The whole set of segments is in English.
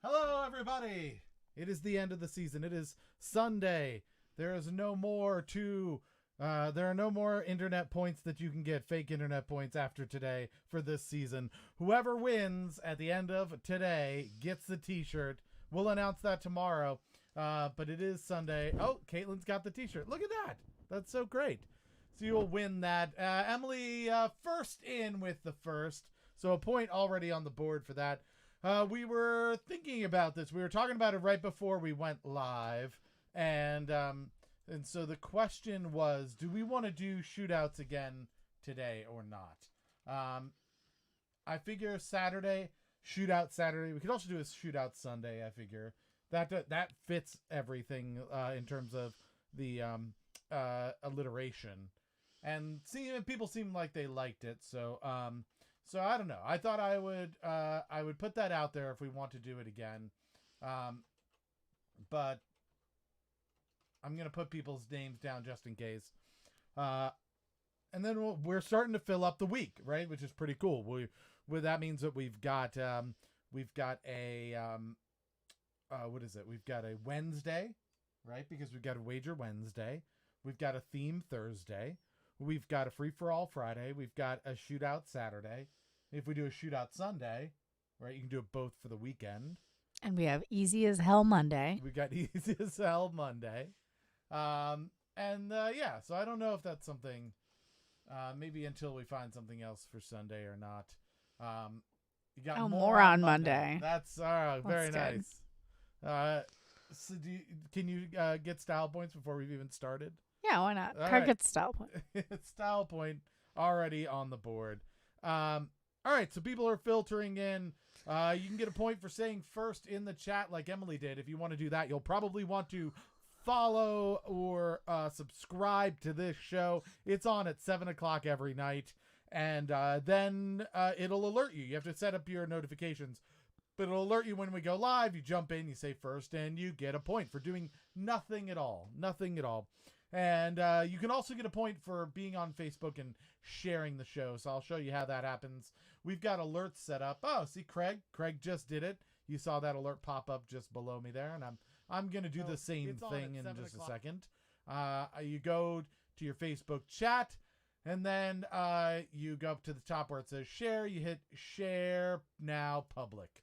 Hello, everybody. It is the end of the season. It is Sunday. There is no more to. There are no more internet points that you can get, fake internet points after today for this season. Whoever wins at the end of today gets the T-shirt. We'll announce that tomorrow. But it is Sunday. Oh, Caitlin's got the T-shirt. Look at that. That's so great. So you'll win that. Emily, first in with the first. So a point already on the board for that. We were thinking about this. We were talking about it right before we went live, and so the question was, do we want to do shootouts again today or not? I figure Saturday, shootout Saturday. We could also do a shootout Sunday. I figure that fits everything in terms of the alliteration, and people seem like they liked it. So I don't know. I thought I would put that out there if we want to do it again, but I'm gonna put people's names down just in case. And then we're starting to fill up the week, right? Which is pretty cool. That means that we've got a what is it? We've got a Wednesday, right? Because we've got a wager Wednesday. We've got a theme Thursday. We've got a free-for-all Friday. We've got a shootout Saturday. If we do a shootout Sunday, right, you can do it both for the weekend. And we have Easy as Hell Monday. We got Easy as Hell Monday. Yeah, so I don't know if that's something, maybe until we find something else for Sunday or not. You got more on Monday. That's very nice. So can you get style points before we've even started? Yeah, why not? All Craig right. gets style point. Style point already on the board. All right, so people are filtering in. You can get a point for saying first in the chat like Emily did. If you want to do that, you'll probably want to follow or subscribe to this show. It's on at 7 o'clock every night, and then it'll alert you. You have to set up your notifications, but it'll alert you when we go live. You jump in, you say first, and you get a point for doing nothing at all. Nothing at all. And you can also get a point for being on Facebook and sharing the show. So I'll show you how that happens. We've got alerts set up. Oh, see, Craig just did it. You saw that alert pop up just below me there, and I'm gonna do the same thing in just a second. You go to your Facebook chat, and then you go up to the top where it says share. You hit share now public.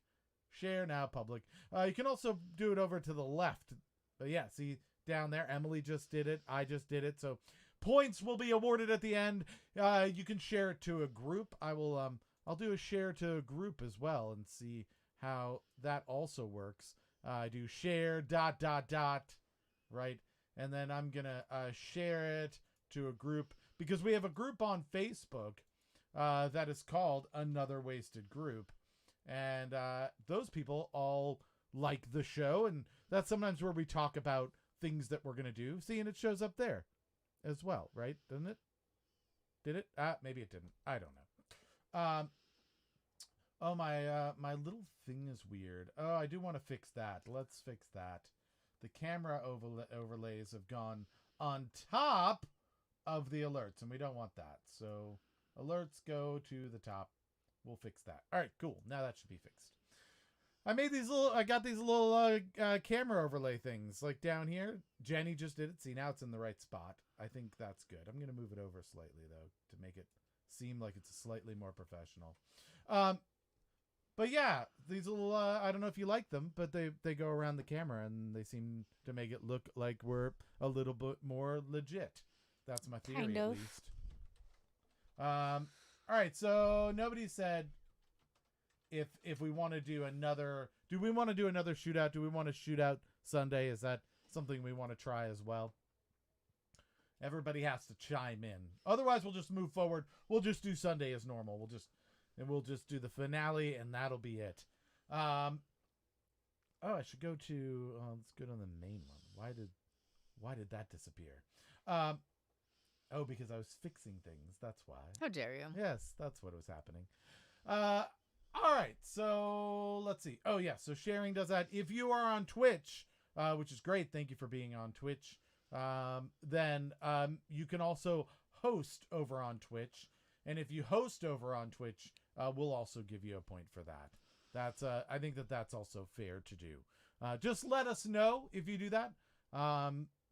Share now public. You can also do it over to the left. But yeah, see. Down there, Emily just did it. I just did it. So points will be awarded at the end. You can share it to a group. I'll do a share to a group as well and see how that also works. I do share ... right, and then I'm gonna share it to a group because we have a group on Facebook that is called Another Wasted Group, and those people all like the show, and that's sometimes where we talk about things that we're going to do. See, and it shows up there as well, right? Doesn't it? Did it? Maybe it didn't. I don't know. Oh, my little thing is weird. Oh, I do want to fix that. Let's fix that. The camera overlays have gone on top of the alerts, and we don't want that. So alerts go to the top. We'll fix that. All right, cool. Now that should be fixed. I got these little camera overlay things like down here. Jenny just did it. See, now it's in the right spot. I think that's good. I'm going to move it over slightly though to make it seem like it's slightly more professional. But yeah, these little, I don't know if you like them, but they go around the camera and they seem to make it look like we're a little bit more legit. That's my theory Kind at of. least. All right. So nobody said, if we want to do another shootout? Do we want to shoot out Sunday? Is that something we want to try as well? Everybody has to chime in. Otherwise, we'll just move forward. We'll just do Sunday as normal. We'll just do the finale, and that'll be it. I should go to. Let's go to the main one. Why did that disappear? Because I was fixing things. That's why. How dare you? Yes, that's what was happening. All right, so let's see. Oh, yeah, so sharing does that. If you are on Twitch, which is great, thank you for being on Twitch, then you can also host over on Twitch. And if you host over on Twitch, we'll also give you a point for that. That's I think that's also fair to do. Just let us know if you do that,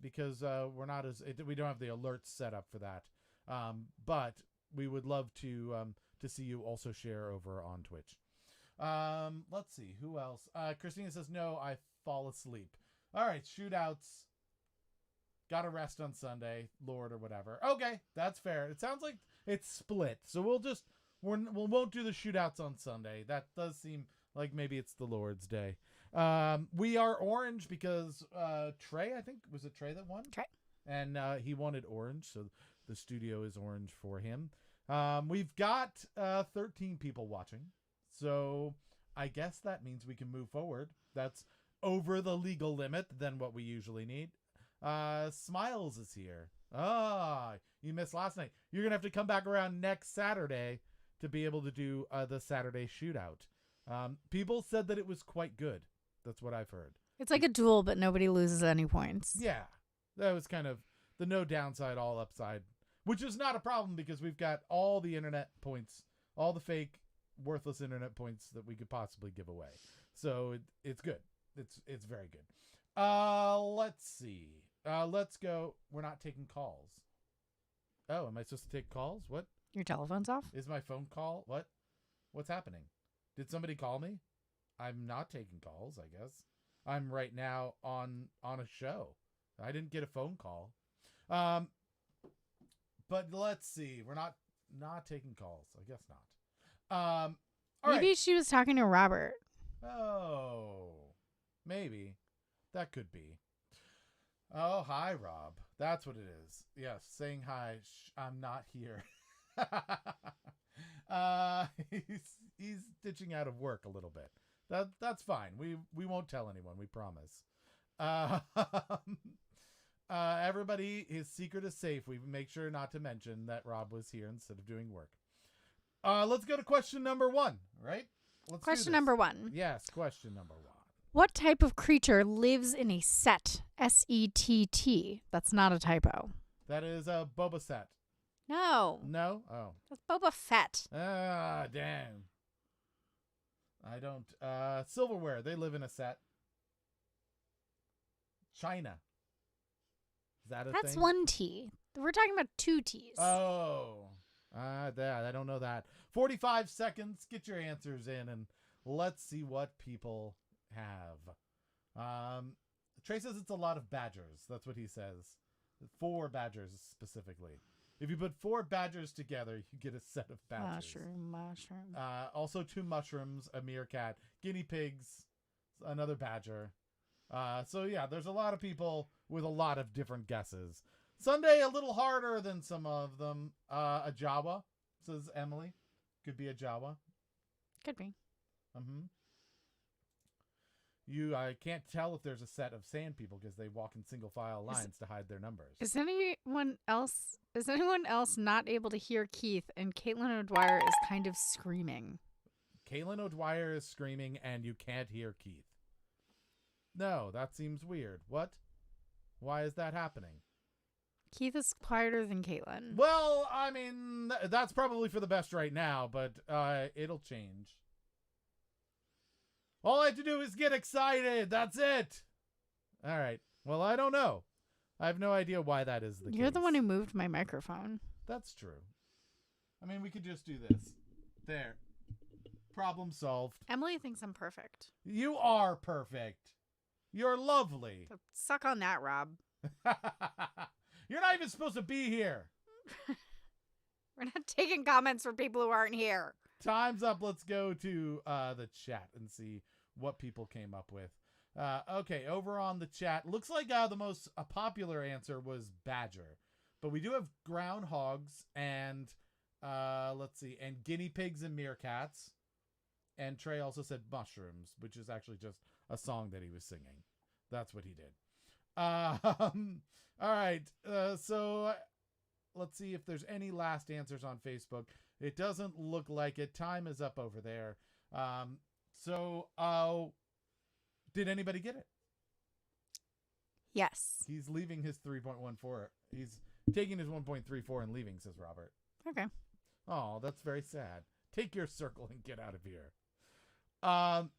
because we're not we don't have the alerts set up for that. But we would love to see you also share over on Twitch. Let's see who else. Christina says no, I fall asleep. All right, shootouts. Got to rest on Sunday, Lord or whatever. Okay, that's fair. It sounds like it's split, so we won't do the shootouts on Sunday. That does seem like maybe it's the Lord's Day. We are orange because Trey, I think, was it Trey that won? Trey. And he wanted orange, so the studio is orange for him. We've got 13 people watching, so I guess that means we can move forward. That's over the legal limit than what we usually need. Smiles is here. You missed last night. You're gonna have to come back around next Saturday to be able to do the Saturday shootout. People said that it was quite good. That's what I've heard. It's like a duel, but nobody loses any points. Yeah, that was kind of the no downside, all upside, which is not a problem because we've got all the internet points, all the fake, worthless internet points that we could possibly give away. So it's good. It's very good. Let's see. Let's go. We're not taking calls. Oh, am I supposed to take calls? What? Your telephone's off? Is my phone call? What? What's happening? Did somebody call me? I'm not taking calls, I guess. I'm right now on a show. I didn't get a phone call. But let's see. We're not taking calls. I guess not. Maybe right. she was talking to Robert. Oh, maybe. That could be. Oh, hi, Rob. That's what it is. Yes, saying hi. I'm not here. He's ditching out of work a little bit. That's fine. We won't tell anyone. We promise. Everybody, his secret is safe. We make sure not to mention that Rob was here instead of doing work. Let's go to question number 1. Right? Question number 1. Yes, question number 1. What type of creature lives in a set? S-E-T-T. That's not a typo. That is a Boba Fett. No. No? Oh. That's Boba Fett. Ah, damn. I don't. Silverware. They live in a set. China. Is that a thing? That's 1 T. We're talking about 2 T's. Oh. I don't know that. 45 seconds. Get your answers in and let's see what people have. Trey says it's a lot of badgers. That's what he says. 4 badgers specifically. If you put 4 badgers together, you get a set of badgers. Mushroom. Also 2 mushrooms, a meerkat, guinea pigs, another badger. So yeah, there's a lot of people with a lot of different guesses. Sunday a little harder than some of them. A Jawa, says Emily. Could be a Jawa. Could be. I can't tell if there's a set of sand people because they walk in single file lines to hide their numbers. Is anyone else not able to hear Keith? And Caitlin O'Dwyer is kind of screaming. Caitlin O'Dwyer is screaming and you can't hear Keith. No, that seems weird. What? Why is that happening? Keith is quieter than Caitlin. Well, I mean, that's probably for the best right now, but it'll change. All I have to do is get excited. That's it. All right. Well, I don't know. I have no idea why that is the case. You're the one who moved my microphone. That's true. I mean, we could just do this. There. Problem solved. Emily thinks I'm perfect. You are perfect. You're lovely. So suck on that, Rob. You're not even supposed to be here. We're not taking comments from people who aren't here. Time's up. Let's go to the chat and see what people came up with. Okay, over on the chat, looks like the most popular answer was badger, but we do have groundhogs and let's see, and guinea pigs and meerkats. And Trey also said mushrooms, which is actually just a song that he was singing. That's what he did. All right, so let's see if there's any last answers on Facebook. It doesn't look like it. Time is up over there. Did anybody get it? Yes. He's leaving his 3.14. He's taking his 1.34 and leaving, says Robert. Okay. Oh, that's very sad. Take your circle and get out of here. All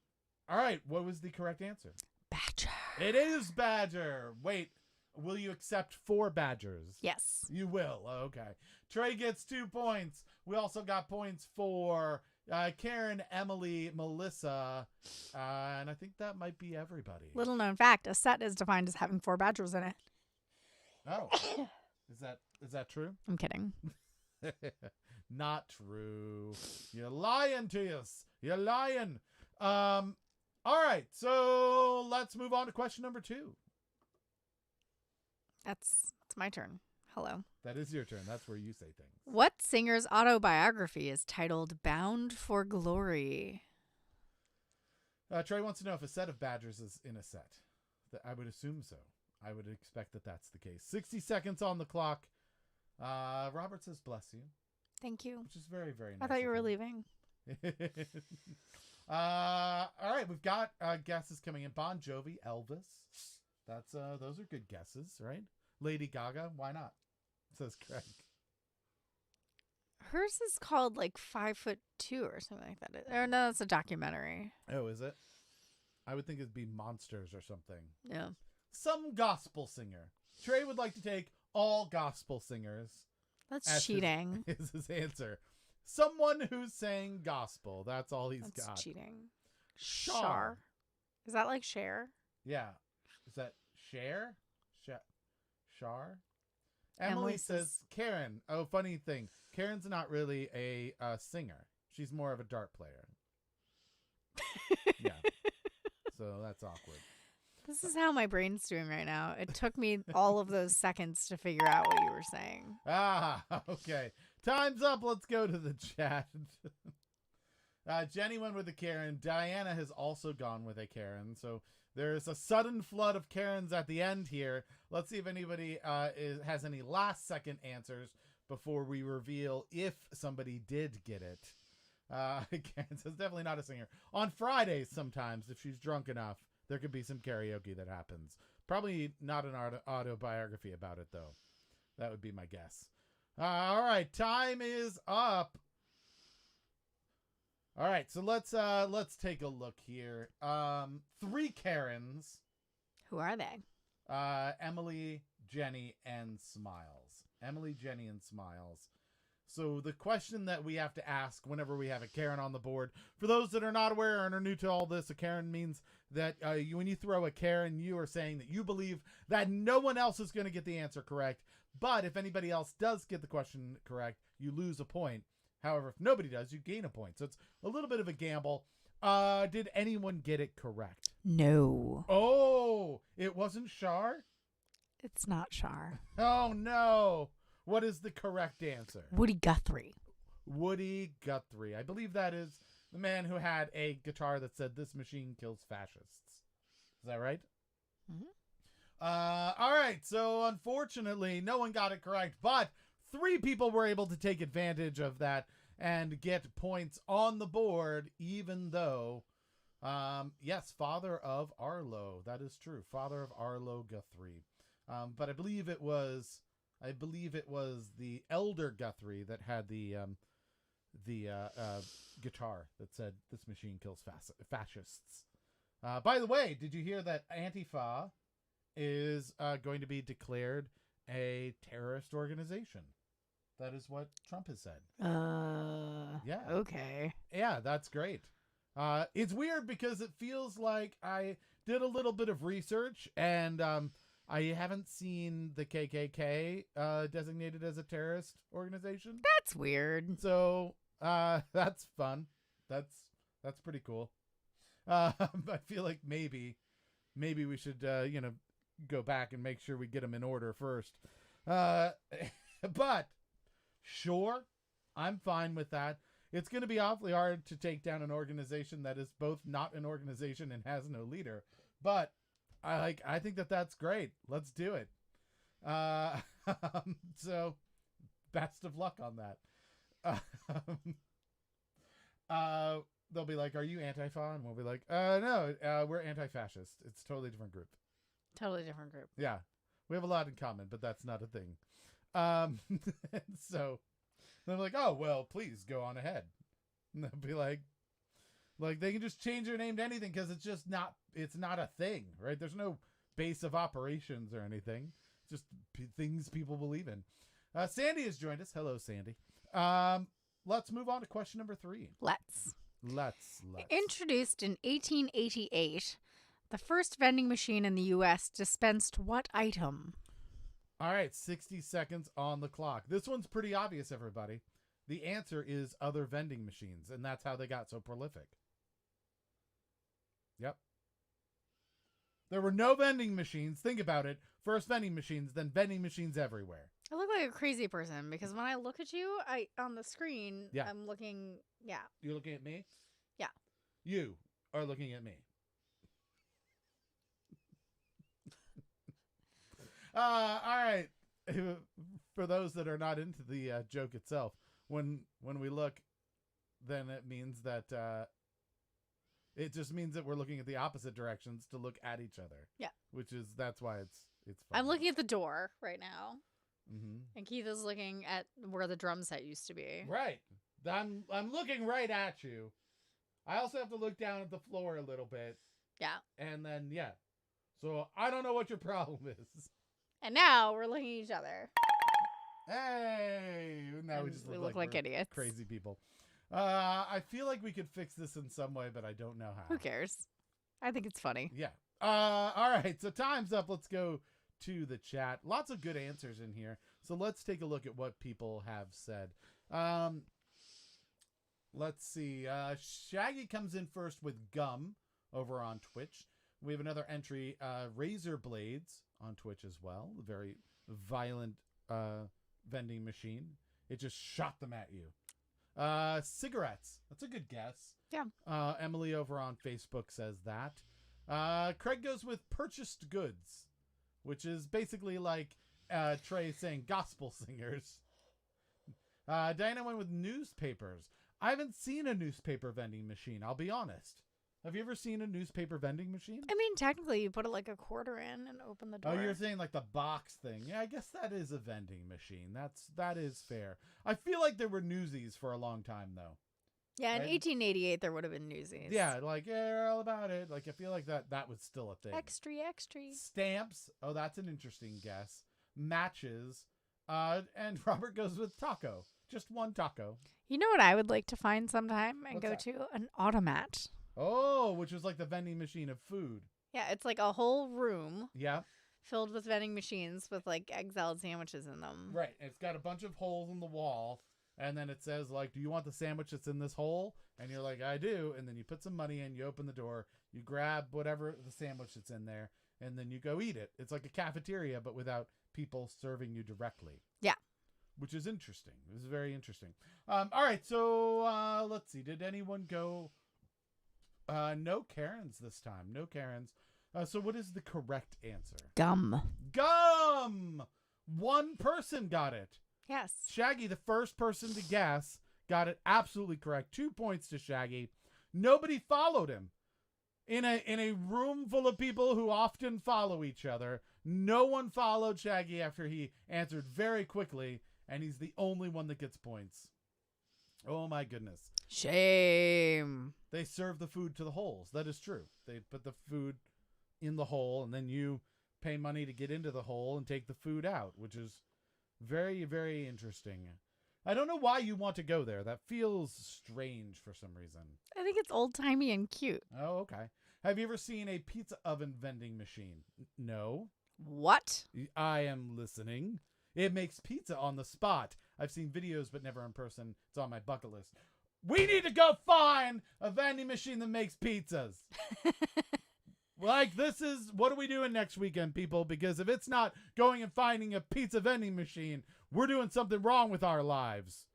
right. What was the correct answer? Badger. It is badger. Wait, will you accept 4 badgers? Yes. You will. Okay. Trey gets 2 points. We also got points for Karen, Emily, Melissa, and I think that might be everybody. Little known fact: a set is defined as having 4 badgers in it. Oh, is that true? I'm kidding. Not true. You're lying to us. You're lying. All right. So let's move on to question number 2. It's my turn. Hello. That is your turn. That's where you say things. What singer's autobiography is titled "Bound for Glory"? Trey wants to know if a set of badgers is in a set. I would assume so. I would expect that that's the case. 60 seconds on the clock. Robert says, bless you. Thank you. Which is very, very nice. I thought you were of him. leaving. All right, we've got guesses coming in. Bon Jovi, Elvis. That's those are good guesses, right? Lady Gaga, why not? Says Craig. Hers is called like 5'2" or something like that. Or no, it's a documentary. Oh, is it? I would think it'd be Monsters or something. Yeah. Some gospel singer. Trey would like to take all gospel singers. That's cheating. Is his answer. Someone who's saying gospel. That's all he's That's got. cheating. Shar. Is that like Cher? Yeah. Is that Cher? Shar? Emily says Karen. Oh, funny thing. Karen's not really a singer. She's more of a dart player. Yeah. So that's awkward. This is how my brain's doing right now. It took me all of those seconds to figure out what you were saying. Okay. Time's up. Let's go to the chat. Jenny went with a Karen. Diana has also gone with a Karen. So there's a sudden flood of Karens at the end here. Let's see if anybody has any last second answers before we reveal if somebody did get it. Karen says definitely not a singer. On Fridays sometimes, if she's drunk enough, there could be some karaoke that happens. Probably not an autobiography about it, though. That would be my guess. All right, time is up. All right, so let's take a look here. 3 Karens. Who are they? Emily, Jenny, and Smiles. Emily, Jenny, and Smiles. So the question that we have to ask whenever we have a Karen on the board, for those that are not aware and are new to all this, a Karen means that when you throw a Karen, you are saying that you believe that no one else is going to get the answer correct. But if anybody else does get the question correct, you lose a point. However, if nobody does, you gain a point. So it's a little bit of a gamble. Did anyone get it correct? No. Oh, it wasn't Shar? It's not Shar. Oh, no. What is the correct answer? Woody Guthrie. Woody Guthrie. I believe that is the man who had a guitar that said, "This machine kills fascists." Is that right? Mm-hmm. All right. So unfortunately, no one got it correct, but 3 people were able to take advantage of that and get points on the board, even though, yes, father of Arlo. That is true. Father of Arlo Guthrie. But I believe it was the elder Guthrie that had the guitar that said, "This machine kills fascists." By the way, did you hear that Antifa is going to be declared a terrorist organization? That is what Trump has said. Yeah. Okay. Yeah, that's great. It's weird because it feels like I did a little bit of research and I haven't seen the KKK designated as a terrorist organization. That's weird. So that's fun. That's pretty cool. I feel like maybe we should go back and make sure we get them in order first. But sure, I'm fine with that. It's going to be awfully hard to take down an organization that is both not an organization and has no leader. But I think that's great. Let's do it. So best of luck on that. They'll be like, "Are you Antifa?" And we'll be like, "No, we're anti-fascist. It's a totally different group." Totally different group. Yeah, we have a lot in common, but that's not a thing. So they're like, "Oh, well, please go on ahead." And they'll be like, Like they can just change their name to anything because it's not a thing, right? There's no base of operations or anything. It's just things people believe in. Sandy has joined us. Hello, Sandy. Let's move on to question number 3. Let's. Introduced in 1888, the first vending machine in the U.S. dispensed what item? All right, 60 seconds on the clock. This one's pretty obvious, everybody. The answer is other vending machines, and that's how they got so prolific. Yep. There were no vending machines. Think about it. First vending machines, then vending machines everywhere. I look like a crazy person because when I look at you, on the screen, Yeah. I'm looking, yeah. You're looking at me? Yeah. You are looking at me. All right. For those that are not into the joke itself, when we look, then it means that it just means that we're looking at the opposite directions to look at each other. Yeah. That's why it's funny. I'm looking at the door right now. Mm-hmm. And Keith is looking at where the drum set used to be. Right. I'm looking right at you. I also have to look down at the floor a little bit. Yeah. And then, yeah. So I don't know what your problem is. And now we're looking at each other. Hey! Now And we just we look like idiots. crazy people. I feel like we could fix this in some way, but I don't know how. Who cares? I think it's funny. Yeah. All right. So time's up. Let's go to the chat. Lots of good answers in here. So let's take a look at what people have said. Let's see. Shaggy comes in first with gum over on Twitch. We have another entry, razor blades on Twitch as well. A very violent vending machine. It just shot them at you. Cigarettes. That's a good guess. Yeah. Emily over on Facebook says that. Craig goes with purchased goods, which is basically like Trey saying gospel singers. Diana went with newspapers. I haven't seen a newspaper vending machine, I'll be honest. Have you ever seen a newspaper vending machine? I mean, technically, you put like a quarter in and open the door. Oh, you're saying like the box thing. Yeah, I guess that is a vending machine. That is fair. I feel like there were newsies for a long time, though. Yeah, in Right? 1888, there would have been newsies. Yeah, like, yeah, you're all about it. Like, I feel like that was still a thing. Extra. Stamps. Oh, that's an interesting guess. Matches. And Robert goes with taco. Just one taco. You know what I would like to find sometime and What's go that? to? An automat. Oh, which was like the vending machine of food. Yeah, it's like a whole room Yeah. filled with vending machines with like egg salad sandwiches in them. Right. It's got a bunch of holes in the wall. And then it says, like, do you want the sandwich that's in this hole? And you're like, I do. And then you put some money in, you open the door, you grab whatever the sandwich that's in there, and then you go eat it. It's like a cafeteria, but without people serving you directly. Yeah. Which is interesting. This is very interesting. All right. So let's see. Did anyone go? No Karens this time. No Karens. So what is the correct answer? Gum. Gum! One person got it. Yes. Shaggy, the first person to guess, got it absolutely correct. 2 points to Shaggy. Nobody followed him. In a room full of people who often follow each other, no one followed Shaggy after he answered very quickly, and he's the only one that gets points. Oh my goodness. Shame. They serve the food to the holes. That is true. They put the food in the hole, and then you pay money to get into the hole and take the food out, which is very, very interesting. I don't know why you want to go there. That feels strange for some reason. I think it's old-timey and cute. Oh, okay. Have you ever seen a pizza oven vending machine? No. What? I am listening. It makes pizza on the spot. I've seen videos, but never in person. It's on my bucket list. We need to go find a vending machine that makes pizzas. Like, this is, what are we doing next weekend, people? Because if it's not going and finding a pizza vending machine, we're doing something wrong with our lives.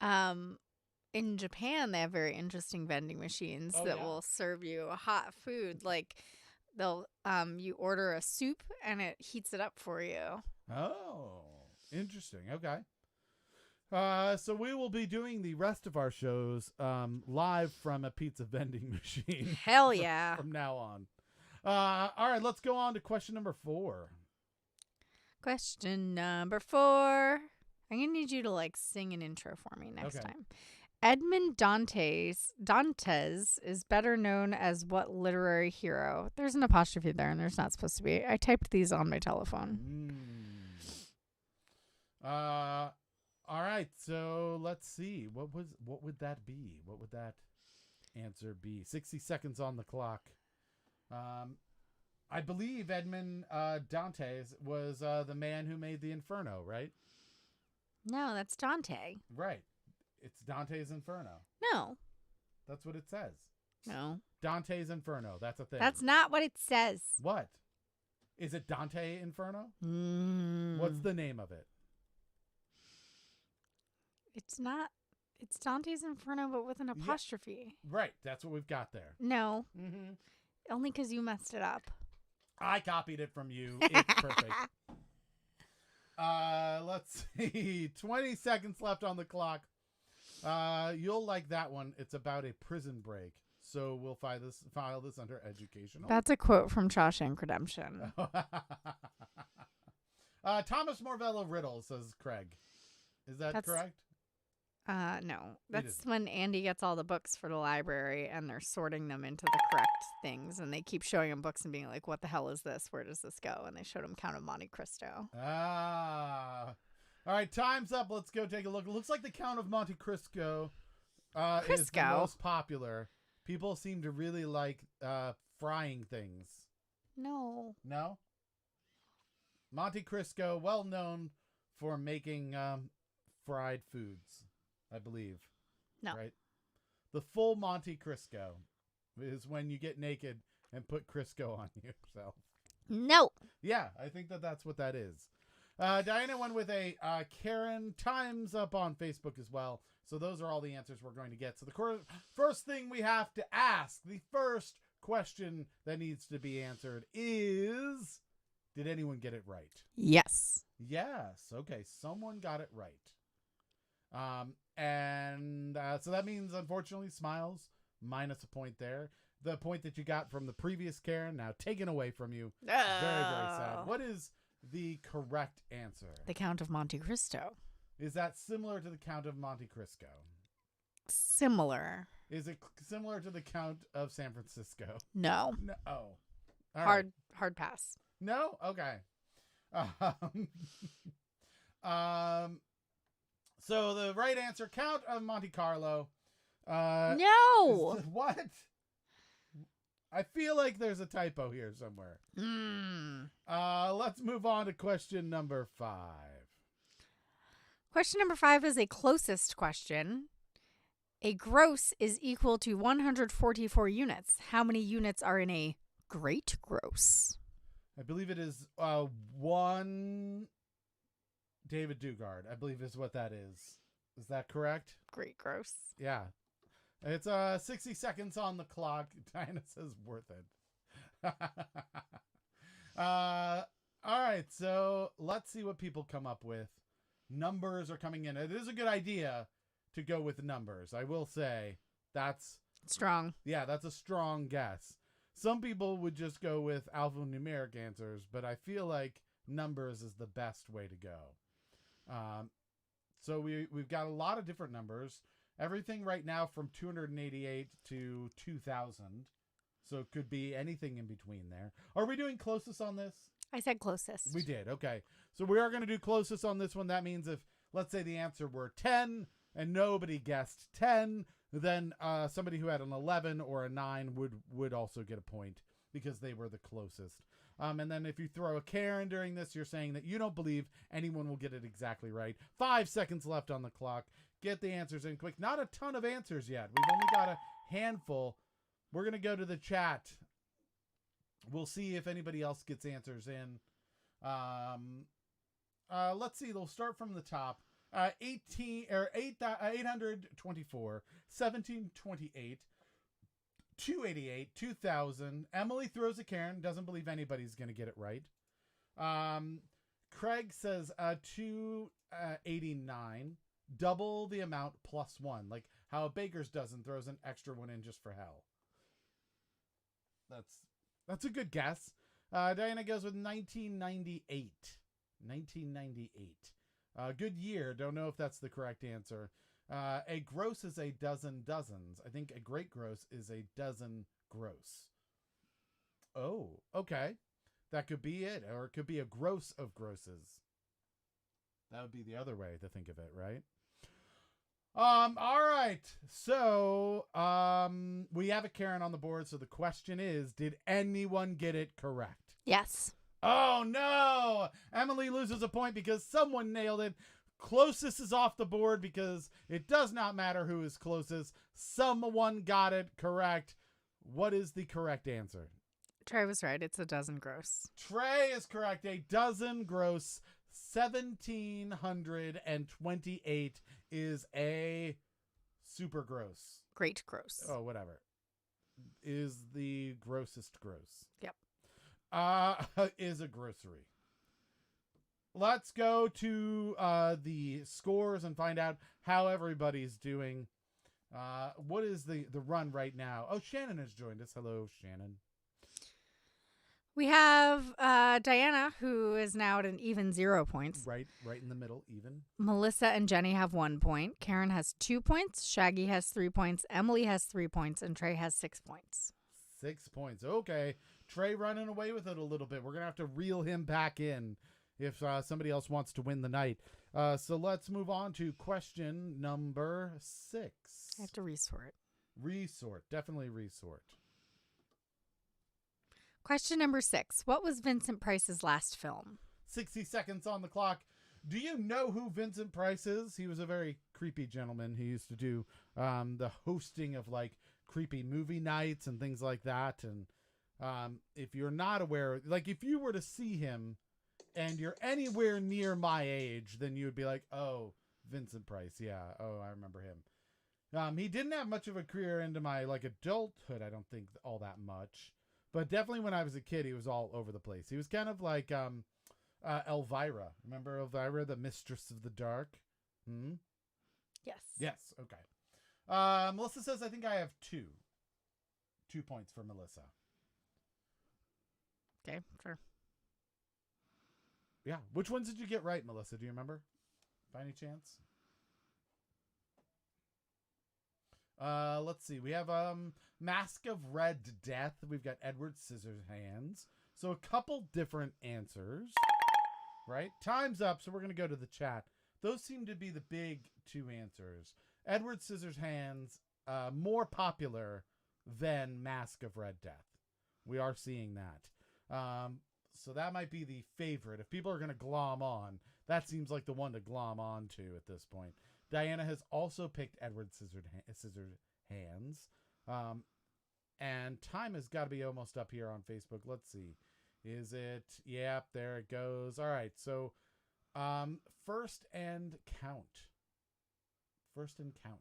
In Japan, they have very interesting vending machines that will serve you hot food. Like, they'll, you order a soup and it heats it up for you. Oh, interesting. Okay. So we will be doing the rest of our shows live from a pizza vending machine. Hell yeah. From now on. All right, let's go on to question number 4. Question number 4. I'm going to need you to like sing an intro for me next time. Edmond Dantes is better known as what literary hero? There's an apostrophe there, and there's not supposed to be. I typed these on my telephone. All right, so let's see. What would that be? What would that answer be? 60 seconds on the clock. I believe Edmond Dantes was the man who made the Inferno, right? No, that's Dante. Right. It's Dante's Inferno. No. That's what it says. No. Dante's Inferno. That's a thing. That's not what it says. What? Is it Dante Inferno? What's the name of it? It's not. It's Dante's Inferno, but with an apostrophe. Yeah. Right. That's what we've got there. No. Mm-hmm. Only because you messed it up. I copied it from you. It's perfect. Let's see. 20 seconds left on the clock. You'll like that one. It's about a prison break. So we'll file this under educational. That's a quote from Shawshank Redemption. Thomas Morvello Riddle, says Craig. Is that correct? No. That's when Andy gets all the books for the library and they're sorting them into the correct things. And they keep showing him books and being like, what the hell is this? Where does this go? And they showed him Count of Monte Cristo. All right, time's up. Let's go take a look. It looks like the Count of Monte Cristo is the most popular. People seem to really like frying things. No. No? Monte Cristo, well known for making fried foods, I believe. No. Right? The full Monte Cristo is when you get naked and put Crisco on yourself. No. Yeah, I think that's what that is. Diana went with a Karen. Time's up on Facebook as well. So those are all the answers we're going to get. So the first thing we have to ask, the first question that needs to be answered is, did anyone get it right? Yes. Yes. Okay, someone got it right. So that means, unfortunately, Smiles, minus a point there. The point that you got from the previous Karen, now taken away from you. Very, very sad. What is the correct answer? The Count of Monte Cristo. Is that similar to the Count of Monte Cristo? Similar. Is it similar to the Count of San Francisco? No. No. Oh. Hard pass. No? Okay. So the right answer, Count of Monte Carlo. No. What? I feel like there's a typo here somewhere. Let's move on to question number 5. Question number 5 is a closest question. A gross is equal to 144 units. How many units are in a great gross? I believe it is 1 David Dugard, I believe is what that is. Is that correct? Great gross. Yeah. It's 60 seconds on the clock. Diana says worth it. All right, so let's see what people come up with. Numbers are coming in. It is a good idea to go with numbers. I will say that's strong. Yeah, that's a strong guess. Some people would just go with alphanumeric answers, but I feel like numbers is the best way to go. So we've got a lot of different numbers. Everything right now from 288 to 2000. So it could be anything in between there. Are we doing closest on this? I said closest. We did. Okay. So we are going to do closest on this one. That means if, let's say the answer were 10 and nobody guessed 10, then somebody who had an 11 or a 9 would also get a point because they were the closest. And then if you throw a Karen during this, you're saying that you don't believe anyone will get it exactly right. 5 seconds left on the clock. Get the answers in quick. Not a ton of answers yet. We've only got a handful. We're going to go to the chat. We'll see if anybody else gets answers in. Let's see. They'll start from the top. 824, 1728, 288, 2000. Emily throws a Karen. Doesn't believe anybody's going to get it right. Craig says 289. Double the amount plus 1. Like how a baker's dozen throws an extra one in just for hell. That's a good guess. Diana goes with 1998. 1998. Good year. Don't know if that's the correct answer. A gross is a dozen dozens. I think a great gross is a dozen gross. Oh, okay. That could be it. Or it could be a gross of grosses. That would be the other way to think of it, right? All right. So, we have a Karen on the board. So the question is, did anyone get it correct? Yes. Oh, no. Emily loses a point because someone nailed it. Closest is off the board because it does not matter who is closest. Someone got it correct. What is the correct answer? Trey was right. It's a dozen gross. Trey is correct. A dozen gross. 1,728 is a super gross. Great gross. Oh, whatever. Is the grossest gross. Yep. Is a grocery. Let's go to the scores and find out how everybody's doing. What is the run right now? Oh, Shannon has joined us. Hello, Shannon. We have Diana, who is now at an even 0 points. Right in the middle, even. Melissa and Jenny have 1 point. Karen has 2 points. Shaggy has 3 points. Emily has 3 points. And Trey has 6 points. 6 points. Okay. Trey running away with it a little bit. We're going to have to reel him back in if somebody else wants to win the night. So let's move on to question number 6. I have to resort. Resort. Definitely resort. Question number 6. What was Vincent Price's last film? 60 seconds on the clock. Do you know who Vincent Price is? He was a very creepy gentleman. He used to do the hosting of like creepy movie nights and things like that. And if you're not aware, like if you were to see him and you're anywhere near my age, then you would be like, oh, Vincent Price. Yeah. Oh, I remember him. He didn't have much of a career into my like adulthood. I don't think all that much. But definitely when I was a kid, he was all over the place. He was kind of like Elvira. Remember Elvira, the Mistress of the Dark? Yes. Yes, okay. Melissa says, I think I have 2. 2 points for Melissa. Okay, sure. Yeah. Which ones did you get right, Melissa? Do you remember? By any chance? Let's see. We have Mask of Red Death. We've got Edward Scissorhands. So a couple different answers, right? Time's up, so we're going to go to the chat. Those seem to be the big 2 answers. Edward Scissorhands, more popular than Mask of Red Death. We are seeing that. So that might be the favorite. If people are going to glom on, that seems like the one to glom on to at this point. Diana has also picked Edward Scissorhands. And time has got to be almost up here on Facebook. Let's see. Is it? Yep, there it goes. All right. So, first and count. First and count.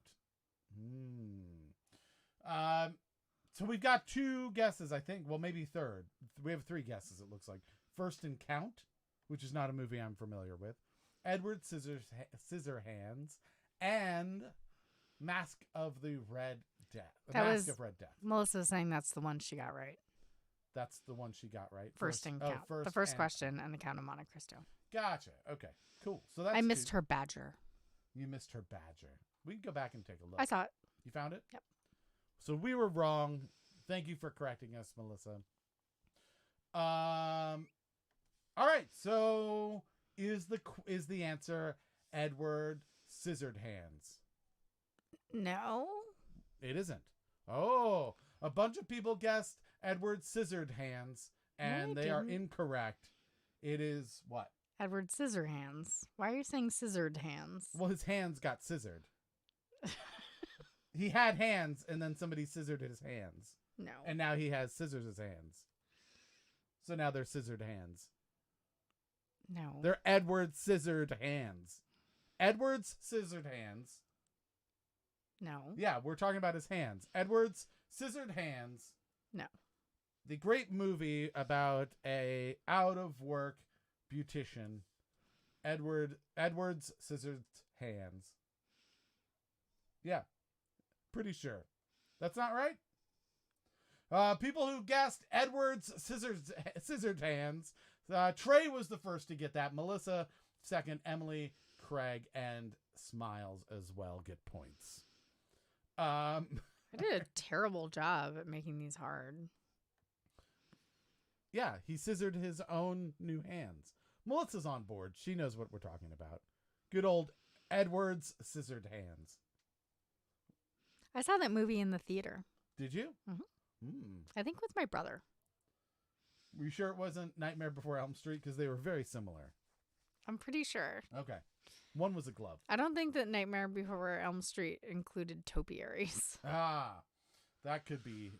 So we've got 2 guesses, I think. Well, maybe third. We have 3 guesses, it looks like. First and Count, which is not a movie I'm familiar with. Edward Scissorhands. And Mask of the Red Death. Mask of Red Death. Melissa saying that's the one she got right. That's the one she got right. First and Count. The first question and the Count of Monte Cristo. Gotcha. Okay. Cool. So that's I missed her badger. You missed her badger. We can go back and take a look. I saw it. You found it? Yep. So we were wrong. Thank you for correcting us, Melissa. All right. So is the answer Edward Scissorhands? No. It isn't. Oh, a bunch of people guessed Edward Scissorhands, and they are incorrect. It is what? Edward Scissorhands. Why are you saying scissored hands? Well, his hands got scissored. He had hands, and then somebody scissored his hands. No. And now he has scissors as hands. So now they're scissored hands. No. They're Edward Scissored Hands. Edward's Scissored Hands. No. Yeah, we're talking about his hands. Edward's Scissored Hands. No. The great movie about a out-of-work beautician. Edward's Scissored Hands. Yeah. Pretty sure. That's not right? People who guessed Edward's Scissored Hands. Trey was the first to get that. Melissa, second. Emily, Craig and Smiles as well get points. I did a terrible job at making these hard. Yeah, he scissored his own new hands. Melissa's on board. She knows what we're talking about. Good old Edward's scissored hands. I saw that movie in the theater. Did you? Mm-hmm. I think with my brother. Were you sure it wasn't Nightmare Before Elm Street? Because they were very similar. I'm pretty sure. Okay. One was a glove. I don't think that Nightmare Before Elm Street included topiaries. That could be.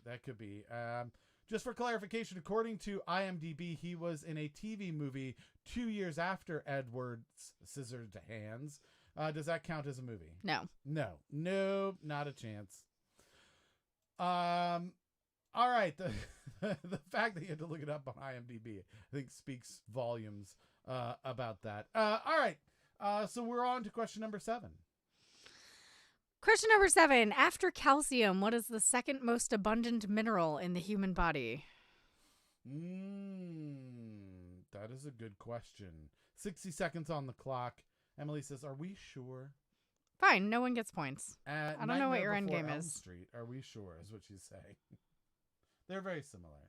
Just for clarification, according to IMDb, he was in a TV movie 2 years after Edward's scissored hands. Does that count as a movie? No. No, not a chance. All right. The fact that you had to look it up on IMDb, I think, speaks volumes about that. All right. So we're on to question number 7. Question number 7. After calcium, what is the second most abundant mineral in the human body? That is a good question. 60 seconds on the clock. Emily says, are we sure? Fine. No one gets points. I don't know what your end game Elm is. Street, are we sure is what she's saying. They're very similar.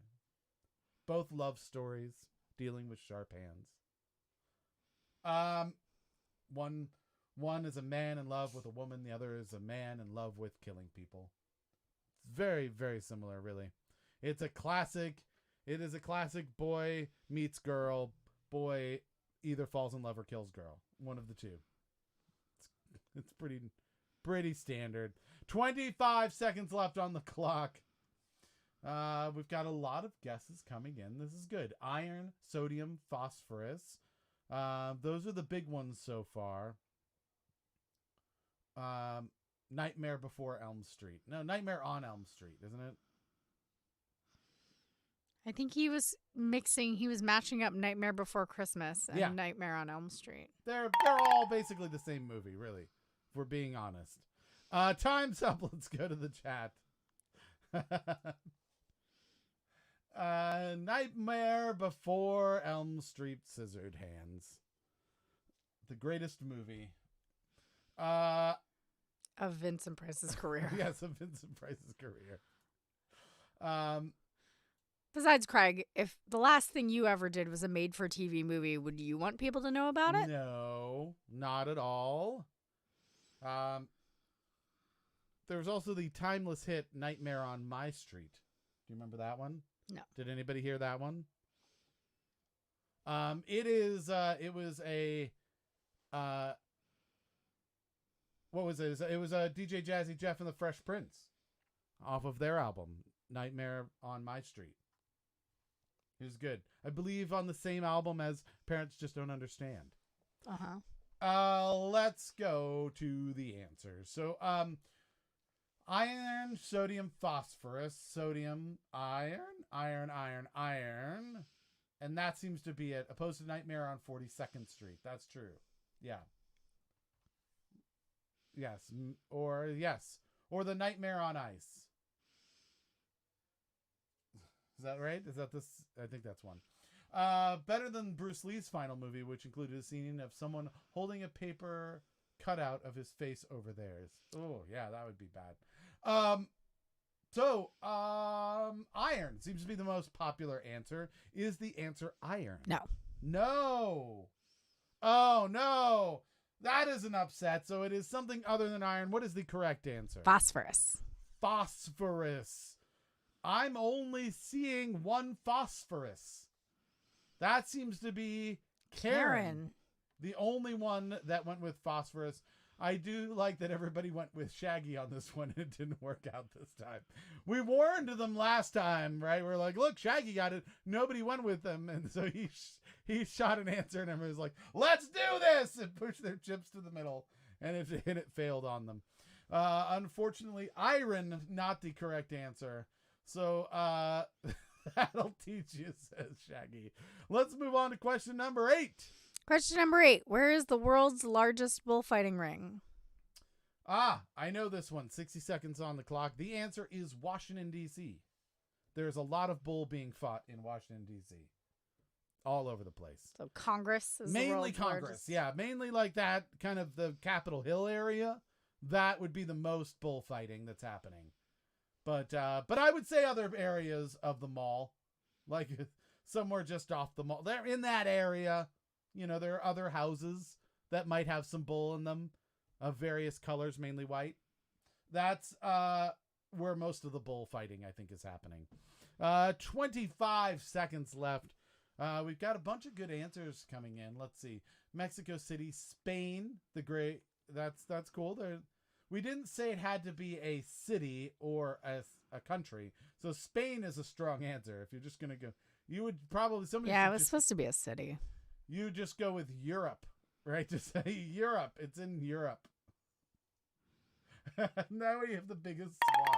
Both love stories dealing with sharp hands. One is a man in love with a woman. The other is a man in love with killing people. It's very, very similar, really. It's a classic. It is a classic boy meets girl. Boy either falls in love or kills girl. One of the two. It's pretty standard. 25 seconds left on the clock. We've got a lot of guesses coming in. This is good. Iron, sodium, phosphorus. Those are the big ones so far. Nightmare Before Elm Street. No, Nightmare on Elm Street, isn't it? I think he was matching up Nightmare Before Christmas and Nightmare on Elm Street. They're all basically the same movie, really, if we're being honest. Time's up. Let's go to the chat. Nightmare Before Elm Street, Scissored Hands. The greatest movie. Of Vincent Price's career. Yes, of Vincent Price's career. Besides, Craig, if the last thing you ever did was a made-for-TV movie, would you want people to know about it? No, not at all. There was also the timeless hit Nightmare on My Street. Do you remember that one? No. Did anybody hear that one? It was a what was it? It was DJ Jazzy Jeff and the Fresh Prince off of their album Nightmare on My Street. It was good. I believe on the same album as Parents Just Don't Understand. Let's go to the answers. So, iron, sodium, phosphorus, sodium, iron. And that seems to be it. Opposed to Nightmare on 42nd Street. That's true. Yeah. Yes. Or the Nightmare on Ice. Is that right? Is that this? I think that's one. Better than Bruce Lee's final movie, which included a scene of someone holding a paper cutout of his face over theirs. Oh, yeah, that would be bad. Iron seems to be the most popular answer. Is the answer iron? No. Oh, no. That is an upset. So it is something other than iron. What is the correct answer? Phosphorus. I'm only seeing one phosphorus. That seems to be Karen. The only one that went with phosphorus. I do like that everybody went with Shaggy on this one. It didn't work out this time. We warned them last time, right? We're like, look, Shaggy got it. Nobody went with them. And so he shot an answer and everybody was like, let's do this, and pushed their chips to the middle. And it failed on them. Unfortunately, iron, not the correct answer. So that'll teach you, says Shaggy. Let's move on to question number 8. Question number 8. Where is the world's largest bullfighting ring? I know this one. 60 seconds on the clock. The answer is Washington, D.C. There's a lot of bull being fought in Washington, D.C. all over the place. So Congress is Mainly the world's Congress, largest. yeah. Mainly like that kind of the Capitol Hill area. That would be the most bullfighting that's happening. But I would say other areas of the mall, like somewhere just off the mall. They're in that area. You know, there are other houses that might have some bull in them of various colors, mainly white. That's where most of the bullfighting, I think, is happening. 25 seconds left. We've got a bunch of good answers coming in. Let's see. Mexico City, Spain, the great. That's cool. We didn't say it had to be a city or a country. So Spain is a strong answer. If you're just gonna go, you would probably somebody. Yeah, it was supposed to be a city. You just go with Europe, right? To say Europe. It's in Europe. Now we have the biggest swap.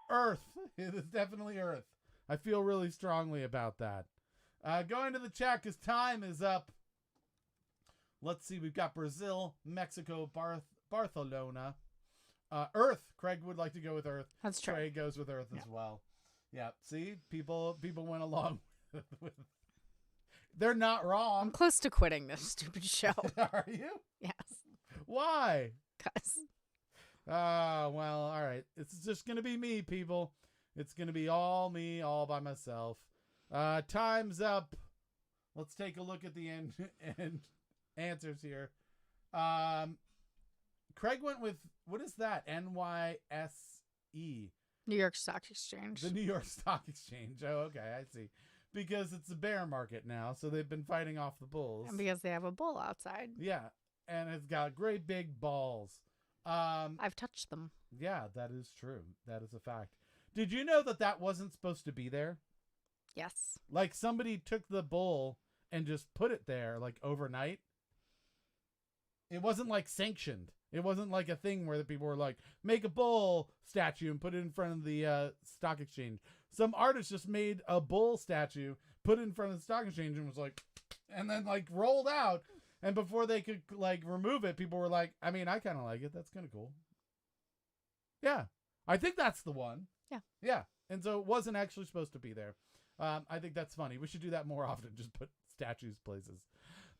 Earth. It is definitely Earth. I feel really strongly about that. Going to the chat because time is up. Let's see. We've got Brazil, Mexico, Barcelona. Earth. Craig would like to go with Earth. That's true. Trey goes with Earth as well. Yeah. See, people went along with. They're not wrong. I'm close to quitting this stupid show. Are you? Yes. Why? Because. Well, all right. It's just gonna be me, people. It's gonna be all me, all by myself. Time's up. Let's take a look at the end answers here. Craig went with, what is that? NYSE. New York Stock Exchange. The New York Stock Exchange. Oh, okay, I see. Because it's a bear market now, so they've been fighting off the bulls. And because they have a bull outside. Yeah, and it's got great big balls. I've touched them. Yeah, that is true. That is a fact. Did you know that wasn't supposed to be there? Yes. Like somebody took the bull and just put it there like overnight. It wasn't like sanctioned. It wasn't like a thing where the people were like, make a bull statue and put it in front of the stock exchange. Some artist just made a bull statue, put it in front of the stock exchange and was like, and then like rolled out. And before they could like remove it, people were like, I mean, I kind of like it. That's kind of cool. Yeah. I think that's the one. Yeah. Yeah. And so it wasn't actually supposed to be there. I think that's funny. We should do that more often. Just put statues places.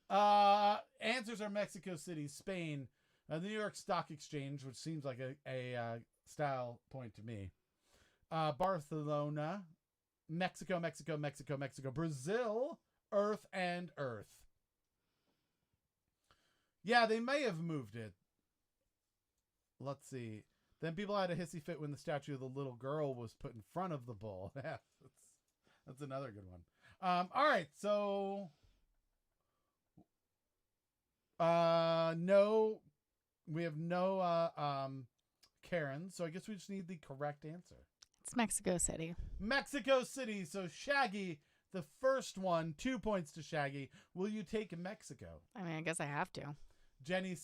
Answers are Mexico City, Spain, the New York Stock Exchange, which seems like a style point to me. Barcelona, Mexico, Brazil, Earth, and Earth. Yeah, they may have moved it. Let's see. Then people had a hissy fit when the statue of the little girl was put in front of the bull. Yeah, that's another good one. All right, so no, we have no Karen, so I guess we just need the correct answer. It's Mexico City. Mexico City. So Shaggy, the first one, 2 points to Shaggy. Will you take Mexico? I mean, I guess I have to. Jenny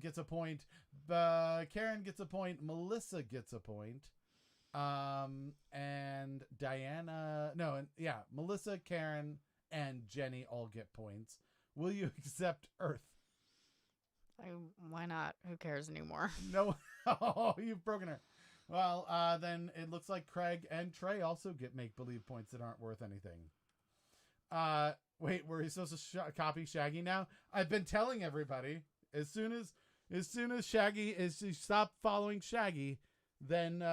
gets a point. Karen gets a point. Melissa gets a point. And Diana, Melissa, Karen, and Jenny all get points. Will you accept Earth? Why not? Who cares anymore? No. Oh, you've broken her. Well, then it looks like Craig and Trey also get make-believe points that aren't worth anything. Wait, were you supposed to copy Shaggy now? I've been telling everybody, as soon as Shaggy is to stop following Shaggy, then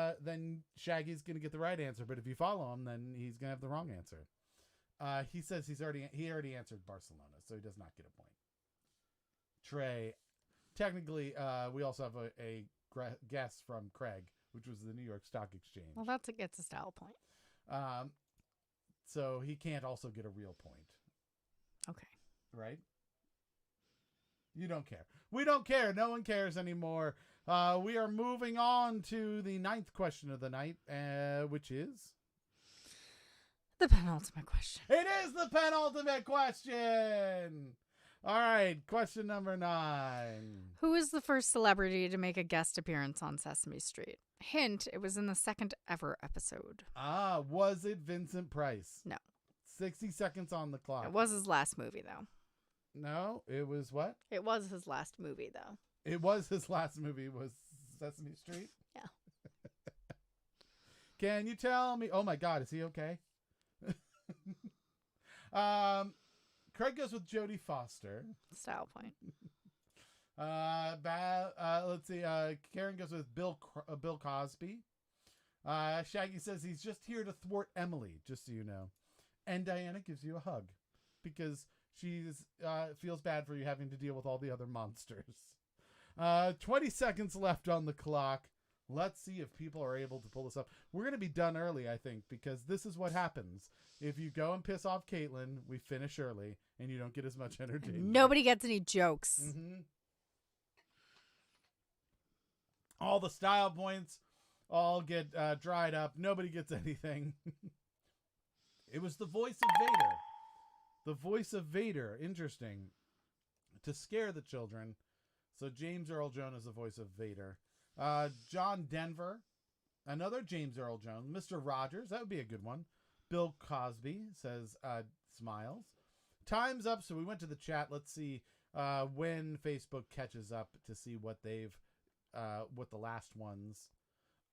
Shaggy's gonna get the right answer. But if you follow him, then he's gonna have the wrong answer. He says he already answered Barcelona, so he does not get a point. Trey, technically, we also have a guess from Craig, which was the New York Stock Exchange. Well, that gets a style point. So he can't also get a real point. Okay. Right? You don't care. We don't care. No one cares anymore. We are moving on to the 9th question of the night, which is? The penultimate question. It is the penultimate question! All right, question number 9. Who was the first celebrity to make a guest appearance on Sesame Street? Hint, it was in the 2nd ever episode. Was it Vincent Price? No. 60 seconds on the clock. It was his last movie, though. No, it was what? It was his last movie, though. It was his last movie, was Sesame Street? Yeah. Can you tell me? Oh my God, is he okay? Craig goes with Jodie Foster. Style point. Let's see. Karen goes with Bill Cosby. Shaggy says he's just here to thwart Emily, just so you know. And Diana gives you a hug because she feels bad for you having to deal with all the other monsters. 20 seconds left on the clock. Let's see if people are able to pull this up. We're going to be done early, I think, because this is what happens. If you go and piss off Caitlin, we finish early, and you don't get as much entertainment. Nobody gets any jokes. Mm-hmm. All the style points all get dried up. Nobody gets anything. It was the voice of Vader. The voice of Vader. Interesting. To scare the children. So James Earl Jones is the voice of Vader. John Denver. Another James Earl Jones. Mr. Rogers. That would be a good one. Bill Cosby says smiles. Time's up. So we went to the chat. Let's see when Facebook catches up to see what they've what the last ones.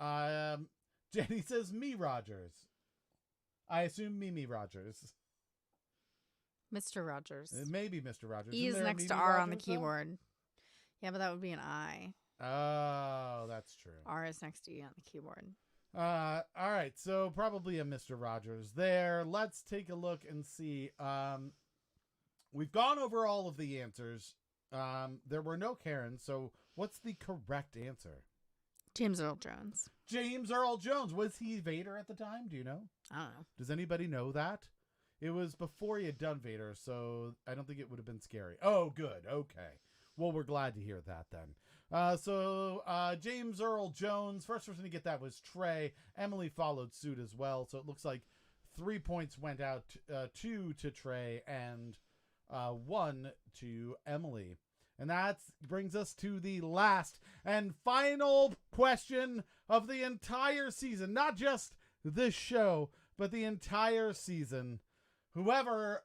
Jenny says me Rogers. I assume Mimi Rogers. Mr. Rogers. It may be Mr. Rogers. E is next to R on the keyboard. Yeah, but that would be an I. Oh, that's true. R is next to E on the keyboard. All right, so probably a Mr. Rogers there. Let's take a look and see. We've gone over all of the answers. There were no Karens, so what's the correct answer? James Earl Jones. James Earl Jones. Was he Vader at the time? Do you know? I don't know. Does anybody know that? It was before he had done Vader, so I don't think it would have been scary. Oh, good. Okay. Well, we're glad to hear that then. So James Earl Jones, first person to get that was Trey. Emily followed suit as well. So it looks like 3 points went out, 2 to Trey and 1 to Emily. And that brings us to the last and final question of the entire season. Not just this show, but the entire season. Whoever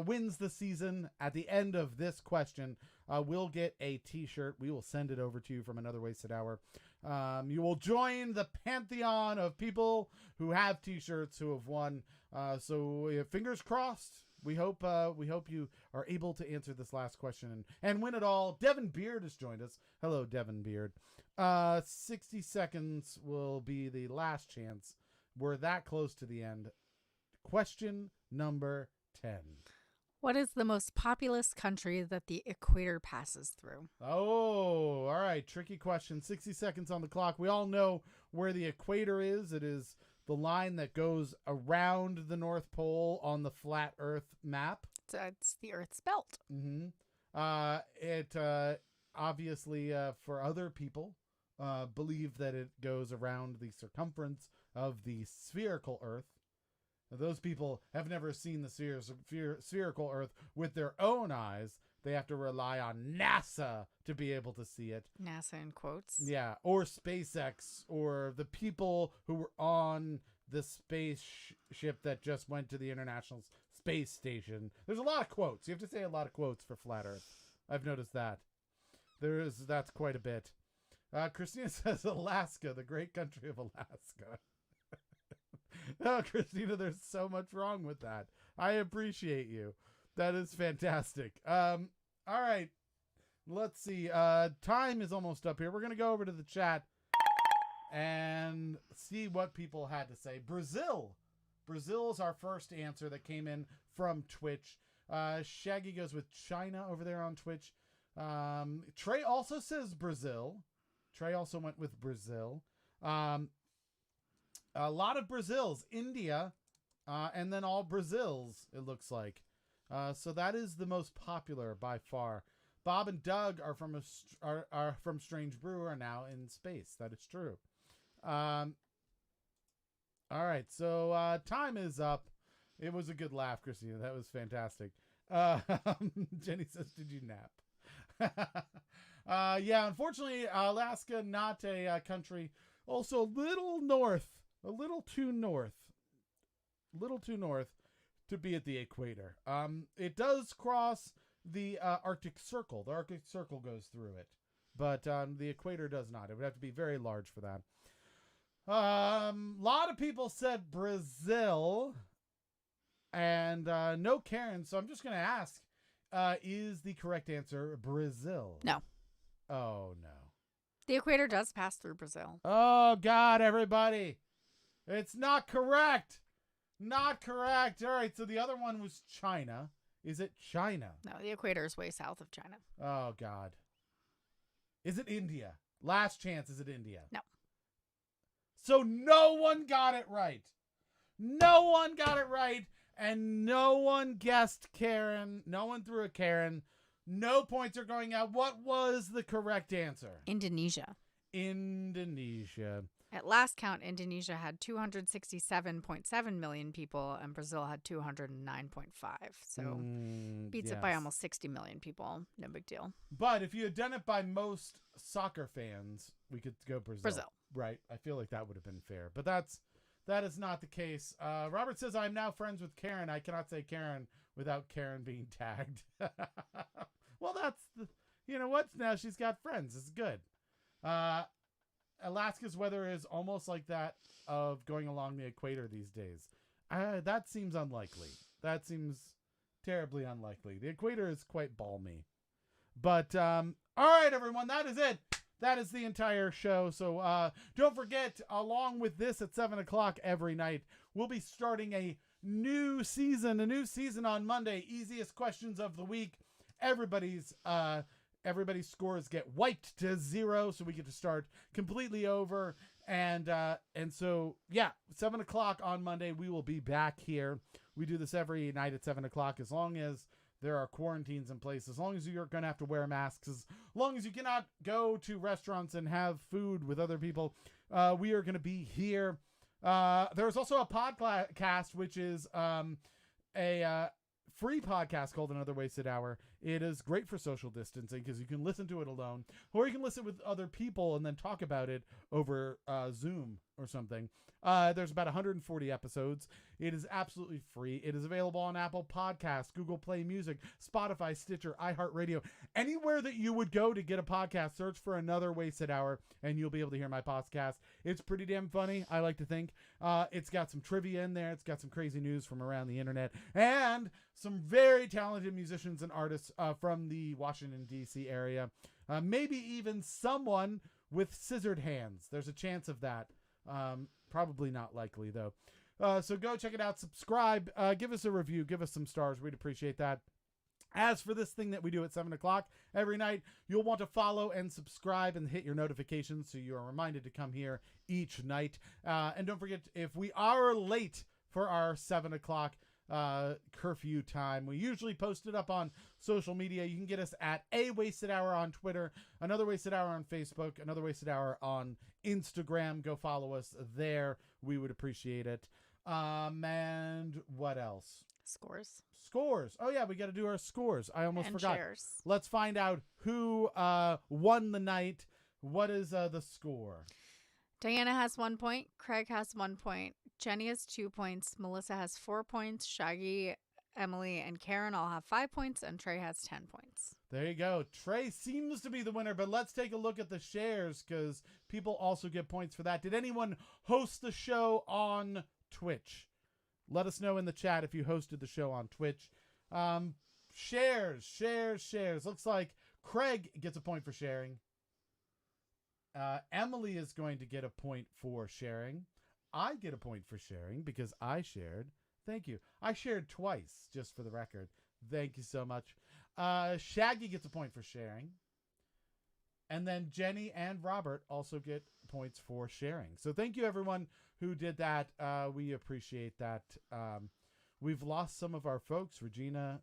wins the season at the end of this question will get a t-shirt. We will send it over to you from Another Wasted Hour. You will join the pantheon of people who have t-shirts who have won. So fingers crossed. We hope you are able to answer this last question and win it all. Devin Beard has joined us. Hello, Devin Beard. 60 seconds will be the last chance. We're that close to the end. Question number 10. What is the most populous country that the equator passes through? Oh, all right. Tricky question. 60 seconds on the clock. We all know where the equator is. It is the line that goes around the North Pole on the flat Earth map. It's the Earth's belt. Mm-hmm. It obviously, for other people, believe that it goes around the circumference of the spherical Earth. Those people have never seen the spherical Earth with their own eyes. They have to rely on NASA to be able to see it. NASA in quotes. Yeah, or SpaceX, or the people who were on the spaceship that just went to the International Space Station. There's a lot of quotes. You have to say a lot of quotes for Flat Earth. I've noticed that. That's quite a bit. Christina says Alaska, the great country of Alaska. Oh, Christina, there's so much wrong with that. I appreciate you. That is fantastic. All right. Let's see. Time is almost up here. We're going to go over to the chat and see what people had to say. Brazil. Brazil is our first answer that came in from Twitch. Shaggy goes with China over there on Twitch. Trey also says Brazil. Trey also went with Brazil. A lot of Brazils, India, and then all Brazils, it looks like. So that is the most popular by far. Bob and Doug are from Strange Brew, are now in space. That is true. All right, so time is up. It was a good laugh, Christina. That was fantastic. Jenny says, "Did you nap?" Yeah, unfortunately, Alaska not a country. Also, a little too north to be at the equator. It does cross the Arctic Circle. The Arctic Circle goes through it, but the equator does not. It would have to be very large for that. A lot of people said Brazil. And no Karen, so I'm just going to ask, is the correct answer Brazil? No. Oh, no. The equator does pass through Brazil. Oh, God, everybody. It's not correct. Not correct. All right, so the other one was China. Is it China? No, the equator is way south of China. Oh, God. Is it India? Last chance, is it India? No. So no one got it right. No one got it right. And no one guessed Karen. No one threw a Karen. No points are going out. What was the correct answer? Indonesia. Indonesia. At last count, Indonesia had 267.7 million people, and Brazil had 209.5. So beats it by almost 60 million people. No big deal. But if you had done it by most soccer fans, we could go Brazil. Right. I feel like that would have been fair. But that is not the case. Robert says, I'm now friends with Karen. I cannot say Karen without Karen being tagged. Well, you know what? Now she's got friends. It's good. Alaska's weather is almost like that of going along the equator these days. That seems unlikely. That seems terribly unlikely. The equator is quite balmy. But, all right, everyone, that is it. That is the entire show. So don't forget, along with this at 7 o'clock every night, we'll be starting a new season on Monday. Easiest questions of the week. Everybody's scores get wiped to 0, so we get to start completely over. And so, yeah, 7 o'clock on Monday, we will be back here. We do this every night at 7 o'clock, as long as there are quarantines in place, as long as you're going to have to wear masks, as long as you cannot go to restaurants and have food with other people, we are going to be here. There's also a podcast, which is a free podcast called Another Wasted Hour. It is great for social distancing because you can listen to it alone, or you can listen with other people and then talk about it over Zoom or something. There's about 140 episodes. It is absolutely free. It is available on Apple Podcasts, Google Play Music, Spotify, Stitcher, iHeartRadio. Anywhere that you would go to get a podcast, search for Another Wasted Hour, and you'll be able to hear my podcast. It's pretty damn funny, I like to think. It's got some trivia in there. It's got some crazy news from around the internet, and some very talented musicians and artists from the Washington, D.C. area. Maybe even someone with scissored hands. There's a chance of that. Probably not likely, though. So go check it out. Subscribe. Give us a review. Give us some stars. We'd appreciate that. As for this thing that we do at 7 o'clock every night, you'll want to follow and subscribe and hit your notifications so you are reminded to come here each night. And don't forget, if we are late for our 7 o'clock curfew time, we usually post it up on social media. You can get us at A Wasted Hour on Twitter, Another Wasted Hour on Facebook, Another Wasted Hour on Instagram. Go follow us there. We would appreciate it. And what else? Scores. Oh yeah, we got to do our scores. I almost forgot. Shares. Let's find out who won the night. What is the score? Diana has 1 point. Craig has 1 point. Jenny has 2 points. Melissa has 4 points. Shaggy, Emily, and Karen all have 5 points, and Trey has 10 points. There you go. Trey seems to be the winner, but let's take a look at the shares because people also get points for that. Did anyone host the show on Twitch? Let us know in the chat if you hosted the show on Twitch. Shares. Looks like Craig gets a point for sharing. Emily is going to get a point for sharing. I get a point for sharing because I shared. Thank you. I shared twice, just for the record. Thank you so much. Shaggy gets a point for sharing. And then Jenny and Robert also get points for sharing. So thank you, everyone who did that. We appreciate that. We've lost some of our folks. Renita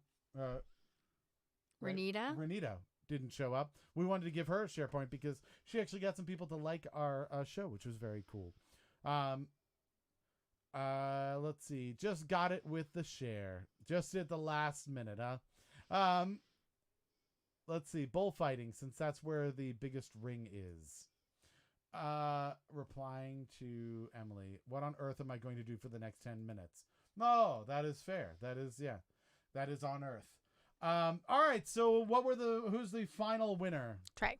didn't show up. We wanted to give her a share point because she actually got some people to like our show, which was very cool. Let's see. Just got it with the share. Just at the last minute, huh? Let's see. Bullfighting, since that's where the biggest ring is. Replying to Emily. What on earth am I going to do for the next 10 minutes? No, that is fair. That is, yeah. That is on earth. All right. So who's the final winner? Trey.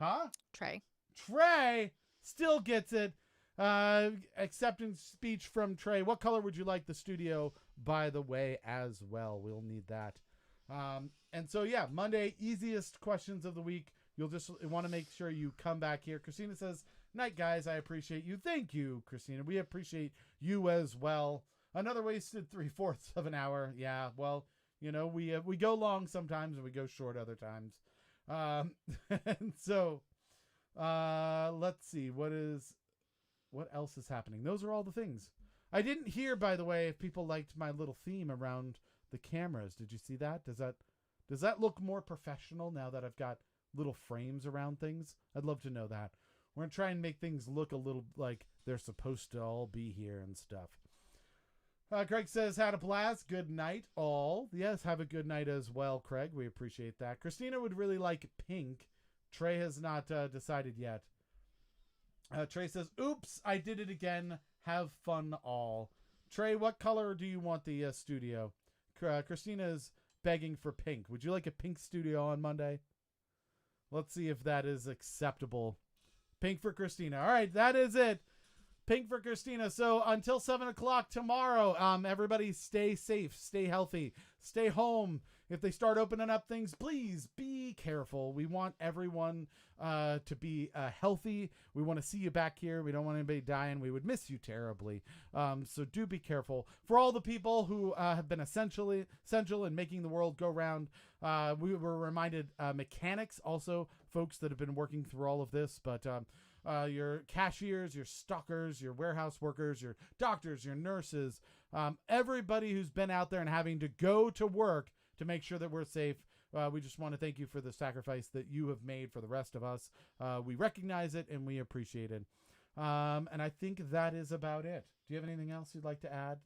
Huh? Trey still gets it. Acceptance speech from Trey. What color would you like the studio, by the way, as well? We'll need that. And so, yeah, Monday, easiest questions of the week. You'll just want to make sure you come back here. Christina says, night, guys. I appreciate you. Thank you, Christina. We appreciate you as well. Another wasted 3/4 of an hour. Yeah, well, you know, we go long sometimes and we go short other times. And so, let's see. What else is happening? Those are all the things. I didn't hear, by the way, if people liked my little theme around the cameras. Did you see that? Does that look more professional now that I've got little frames around things? I'd love to know that. We're going to try and make things look a little like they're supposed to all be here and stuff. Craig says, had a blast. Good night, all. Yes, have a good night as well, Craig. We appreciate that. Christina would really like pink. Trey has not decided yet. Trey says, oops, I did it again. Have fun, all. Trey, what color do you want the studio? Christina is begging for pink. Would you like a pink studio on Monday? Let's see if that is acceptable. Pink for Christina. All right, that is it. Pink for Christina. So until 7 o'clock tomorrow, everybody stay safe, stay healthy, stay home. If they start opening up things, please be careful. We want everyone to be healthy. We want to see you back here. We don't want anybody dying. We would miss you terribly. So do be careful. For all the people who have been essential in making the world go round, we were reminded mechanics also, folks that have been working through all of this, but your cashiers, your stockers, your warehouse workers, your doctors, your nurses, everybody who's been out there and having to go to work to make sure that we're safe. We just want to thank you for the sacrifice that you have made for the rest of us. We recognize it and we appreciate it. And I think that is about it. Do you have anything else you'd like to add?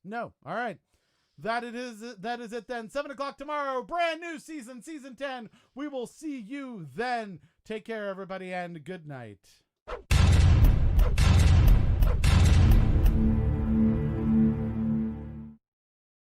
No. All right. That is it then. 7 o'clock tomorrow, brand new season 10. We will see you then. Take care, everybody, and good night.